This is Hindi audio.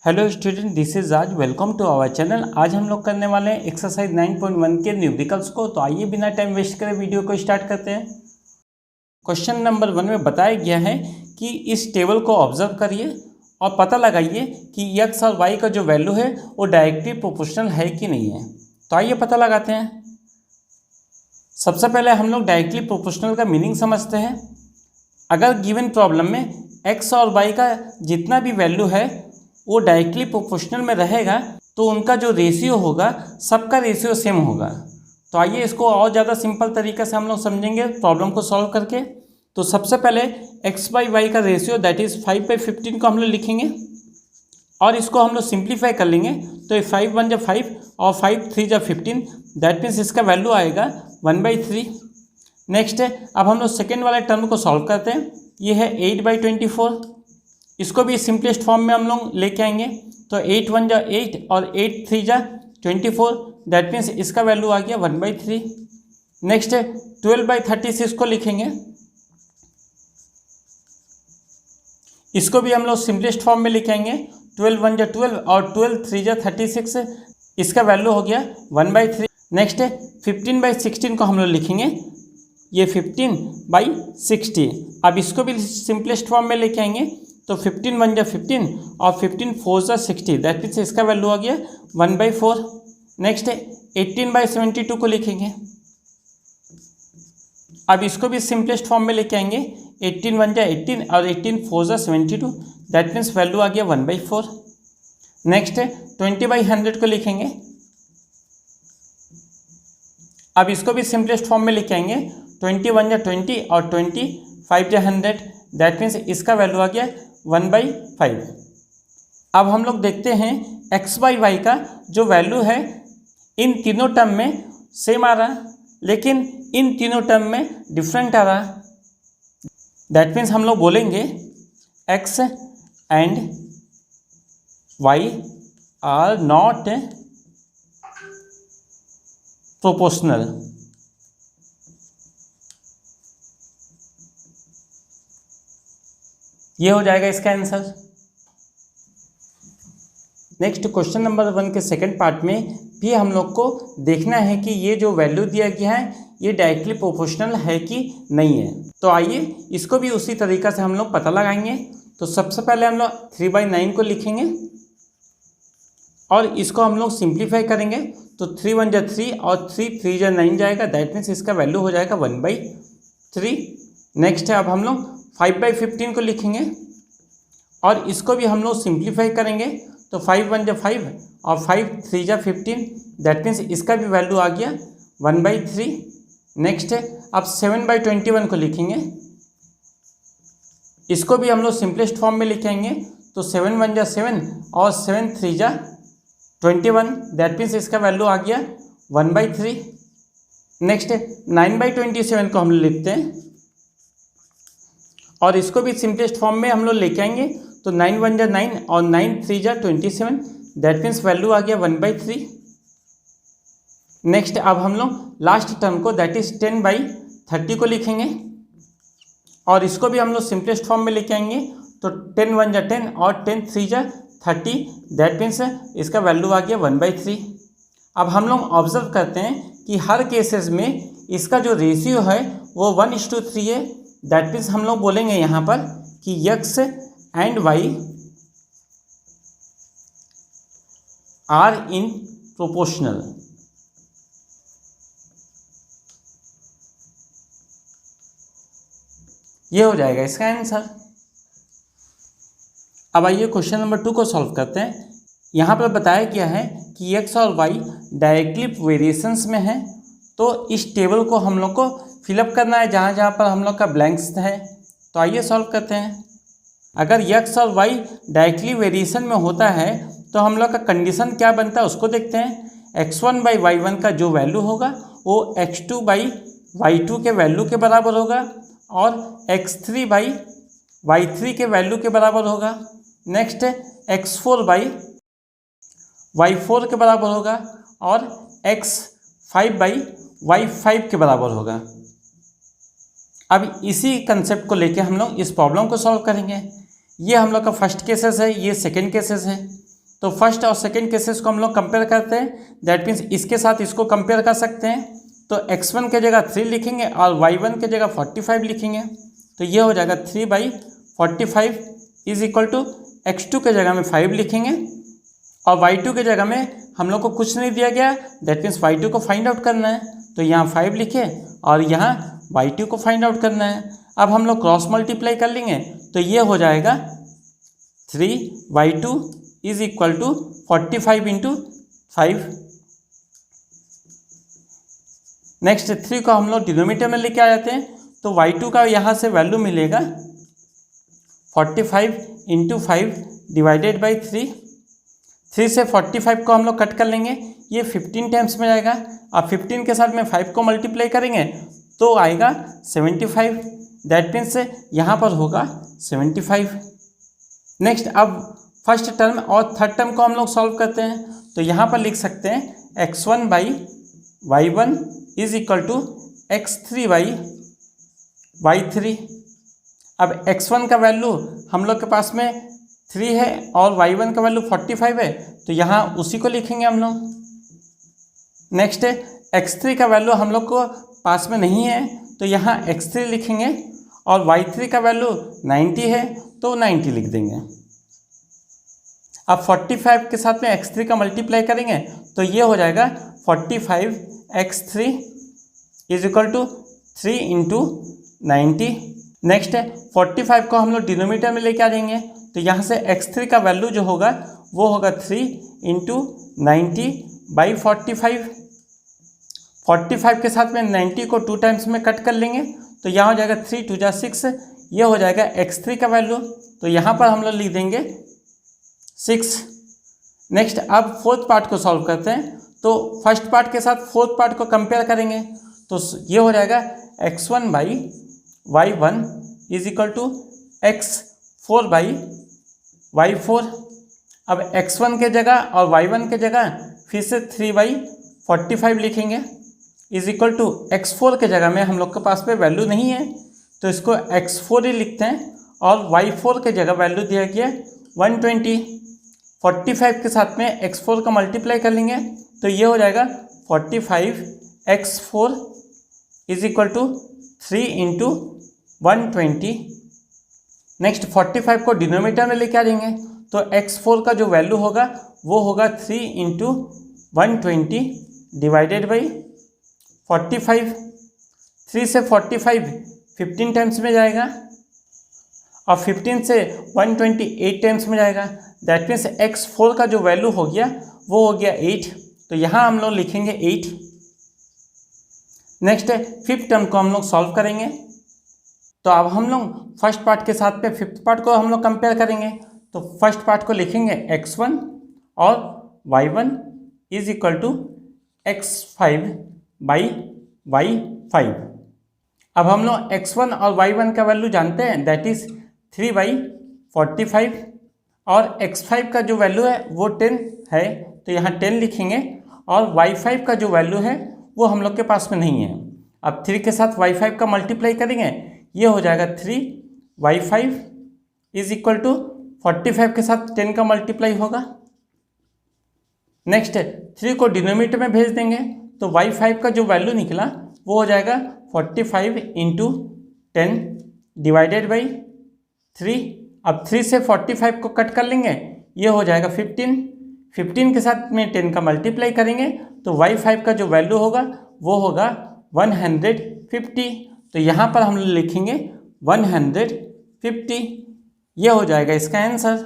हेलो स्टूडेंट, दिस इज आज वेलकम टू आवर चैनल। आज हम लोग करने वाले हैं एक्सरसाइज 9.1 के न्यूमेरिकल्स को। तो आइए बिना टाइम वेस्ट करे वीडियो को स्टार्ट करते हैं। क्वेश्चन नंबर 1 में बताया गया है कि इस टेबल को ऑब्जर्व करिए और पता लगाइए कि एक्स और वाई का जो वैल्यू है वो डायरेक्टली प्रोपोर्शनल है कि नहीं है। तो आइए पता लगाते हैं। सबसे पहले हम लोग डायरेक्टली प्रोपोर्शनल का मीनिंग समझते हैं। अगर गिवन प्रॉब्लम में एक्स और वाई का जितना भी वैल्यू है वो डायरेक्टली प्रोपोर्शनल में रहेगा तो उनका जो रेशियो होगा सबका रेशियो सेम होगा। तो आइए इसको और ज़्यादा सिंपल तरीके से हम लोग समझेंगे प्रॉब्लम को सॉल्व करके। तो सबसे पहले एक्स बाई वाई का रेशियो दैट इज़ 5/15 को हम लोग लिखेंगे और इसको हम लोग सिंप्लीफाई कर लेंगे। तो 5 1 जा 5 और 5 3 जा 15, दैट मीन्स इसका वैल्यू आएगा 1/3। नेक्स्ट है, अब हम लोग सेकेंड वाले टर्म को सॉल्व करते हैं। ये है 8/24, इसको भी सिंपलेस्ट फॉर्म में हम लोग लेके आएंगे। तो 8 1 जा 8 और 8 3 जा 24, दैट मीन्स इसका वैल्यू आ गया 1/3। नेक्स्ट है 12/36 को लिखेंगे, इसको भी हम लोग सिंपलेस्ट फॉर्म में लेके आएंगे। 12 1 जा 12 और 12 3 जा 36, इसका वैल्यू हो गया 1/3। नेक्स्ट है 15/16 को हम लोग लिखेंगे, ये 15/60। अब इसको भी सिंपलेस्ट फॉर्म में लेके आएंगे। तो 15 1 जा 15 और 15 4 जा 60, दैट मीन्स इसका वैल्यू आ गया 1/4। नेक्स्ट है 18/72 को लिखेंगे, अब इसको भी सिंपलेस्ट फॉर्म में लेके आएंगे। 18 1 जा 18 और 18 4 जा 72, दैट मीन्स वैल्यू आ गया 1/4। नेक्स्ट है 20/100 को लिखेंगे, अब इसको भी सिंपलेस्ट फॉर्म में लेके आएंगे। 20 1 जा 20 और 20 5 जा 100, दैट मीन्स इसका वैल्यू आ गया 1/5। अब हम लोग देखते हैं एक्स बाई वाई का जो वैल्यू है इन तीनों टर्म में सेम आ रहा, लेकिन इन तीनों टर्म में डिफरेंट आ रहा। दैट मीन्स हम लोग बोलेंगे X and Y are not proportional. ये हो जाएगा इसका आंसर। नेक्स्ट क्वेश्चन नंबर 1 के सेकंड पार्ट में भी हम लोग को देखना है कि ये जो वैल्यू दिया गया है ये डायरेक्टली प्रोपोर्शनल है कि नहीं है। तो आइए इसको भी उसी तरीक़ा से हम लोग पता लगाएंगे। तो सबसे पहले हम लोग 3/9 को लिखेंगे और इसको हम लोग सिंप्लीफाई करेंगे। तो 3 1 जा 3 और 3 3 जा 9 जाएगा, दैट मीन्स इसका वैल्यू हो जाएगा 1/3। नेक्स्ट है, अब हम लोग 5/15 को लिखेंगे और इसको भी हम लोग सिंप्लीफाई करेंगे। तो 5 1 जा 5 और 5 3 जा 15, दैट मीन्स इसका भी वैल्यू आ गया 1/3। नेक्स्ट है, अब 7/21 को लिखेंगे, इसको भी हम लोग सिंपलेस्ट फॉर्म में लिखेंगे। तो 7 1 जा 7 और 7 3 जा 21, दैट मीन्स इसका वैल्यू आ गया 1/3। नेक्स्ट है 9/27 को हम लोग लिखते हैं और इसको भी सिंपलेस्ट फॉर्म में हम लोग लेके आएंगे। तो 9 1 जा 9 और 9 3 जा 27, दैट मीन्स वैल्यू आ गया 1/3। नेक्स्ट अब हम लोग लास्ट टर्म को दैट इज 10/30 को लिखेंगे और इसको भी हम लोग सिंपलेस्ट फॉर्म में लेके आएंगे। तो 10 1 जा 10 और 10 3 जा 30, दैट मीन्स इसका वैल्यू आ गया 1/3। अब हम लोग ऑब्जर्व करते हैं कि हर केसेस में इसका जो रेशियो है वो 1:3 है। दैट मीन्स हम लोग बोलेंगे यहाँ पर कि X and Y are in proportional. ये हो जाएगा इसका आंसर। अब आइए क्वेश्चन नंबर 2 को सॉल्व करते हैं। यहाँ पर बताया गया है कि एक्स और वाई डायरेक्टली वेरिएशंस में है। तो इस टेबल को हम लोग को फिलअप करना है जहाँ जहाँ पर हम लोग का ब्लैंक्स है। तो आइए सॉल्व करते हैं। अगर एक्स और वाई डायरेक्टली वेरिएशन में होता है तो हम लोग का कंडीशन क्या बनता है उसको देखते हैं। x1/y1 का जो वैल्यू होगा वो x2/y2 के वैल्यू के बराबर होगा और x3/y3 के वैल्यू के बराबर होगा। नेक्स्ट x4/y4 के बराबर होगा और x5/y5 के बराबर होगा। अब इसी कंसेप्ट को लेके हम लोग इस प्रॉब्लम को सॉल्व करेंगे। ये हम लोग का फर्स्ट केसेस है, ये सेकंड केसेस है। तो फर्स्ट और सेकंड केसेस को हम लोग कंपेयर करते हैं, दैट मीन्स इसके साथ इसको कंपेयर कर सकते हैं। तो x1 के जगह 3 लिखेंगे और y1 के जगह 45 लिखेंगे, तो ये हो जाएगा 3/45 इज इक्वल टू x2 के जगह में 5 लिखेंगे और y2 के जगह में हम लोग को कुछ नहीं दिया गया, दैट मीन्स y2 को फाइंड आउट करना है, तो यहाँ 5 लिखे और यहाँ y2 को फाइंड आउट करना है। अब हम लोग क्रॉस मल्टीप्लाई कर लेंगे, तो ये हो जाएगा 3y2 is equal to 45 into 5। Next 3 को हम लोग डिनोमिनेटर में लेके आ जाते हैं, तो y2 का यहाँ से वैल्यू मिलेगा 45 इंटू 5 डिवाइडेड बाई 3। 3 से 45 को हम लोग कट कर लेंगे, ये 15 टाइम्स में जाएगा। अब 15 के साथ में 5 को मल्टीप्लाई करेंगे तो आएगा 75, दैट मीन्स यहाँ पर होगा 75। नेक्स्ट अब फर्स्ट टर्म और थर्ड टर्म को हम लोग सॉल्व करते हैं, तो यहाँ पर लिख सकते हैं x1/y1 is equal to x3/y3। अब x1 का वैल्यू हम लोग के पास में 3 है और y1 का वैल्यू 45 है, तो यहाँ उसी को लिखेंगे हम लोग। नेक्स्ट x3 का वैल्यू हम लोग को पास में नहीं है, तो यहाँ x3 लिखेंगे और y3 का वैल्यू 90 है, तो 90 लिख देंगे। अब 45 के साथ में x3 का मल्टीप्लाई करेंगे, तो ये हो जाएगा 45x3 is equal to 3 into 90। Next 45 को हम लोग डिनोमिनेटर में लेके आ जाएंगे, तो यहाँ से x3 का वैल्यू जो होगा वो होगा 3 इंटू 90/45। 45 के साथ में 90 को 2 टाइम्स में कट कर लेंगे, तो यहाँ हो जाएगा 3 2 जा 6, ये हो जाएगा x3 का वैल्यू, तो यहाँ पर हम लोग लिख देंगे 6। नेक्स्ट अब फोर्थ पार्ट को सॉल्व करते हैं, तो फर्स्ट पार्ट के साथ फोर्थ पार्ट को कंपेयर करेंगे, तो ये हो जाएगा x1/y1 is equal to x4/y4। अब x1 के जगह और y1 के जगह फिर से 3/45 लिखेंगे इज इक्वल टू x4 के जगह में हम लोग के पास में वैल्यू नहीं है, तो इसको x4 ही लिखते हैं और y4 के जगह वैल्यू दिया गया 120। 45 के साथ में x4 का मल्टीप्लाई कर लेंगे, तो ये हो जाएगा 45x4 is equal to 3 into 120। Next 45 को डिनोमिनेटर में लेके आ जाएंगे, तो x4 का जो वैल्यू होगा वो होगा 3 इंटू 120 डिवाइडेड बाई 45। 3 से 45 15 टाइम्स में जाएगा और 15 से 128 टाइम्स में जाएगा, दैट मीन्स x4 का जो वैल्यू हो गया वो हो गया 8, तो यहाँ हम लोग लिखेंगे 8। नेक्स्ट फिफ्थ टर्म को हम लोग सॉल्व करेंगे, तो अब हम लोग फर्स्ट पार्ट के साथ में फिफ्थ पार्ट को हम लोग कंपेयर करेंगे, तो फर्स्ट पार्ट को लिखेंगे x1 और y1 is equal to x5/y5। अब हम लोग x1 और y1 का वैल्यू जानते हैं, दैट इज 3/45 और x5 का जो वैल्यू है वो 10 है, तो यहाँ 10 लिखेंगे और y5 का जो वैल्यू है वो हम लोग के पास में नहीं है। अब 3 के साथ y5 का मल्टीप्लाई करेंगे, ये हो जाएगा 3y5 इज इक्वल टू 45 के साथ 10 का मल्टीप्लाई होगा। नेक्स्ट 3 को डिनोमिनेटर में भेज देंगे, तो y5 का जो वैल्यू निकला वो हो जाएगा 45 इंटू 10 डिवाइडेड बाई 3। अब 3 से 45 को कट कर लेंगे, ये हो जाएगा 15। 15 के साथ में 10 का मल्टीप्लाई करेंगे, तो y5 का जो वैल्यू होगा वो होगा 150, तो यहाँ पर हम लिखेंगे 150, ये हो जाएगा इसका आंसर।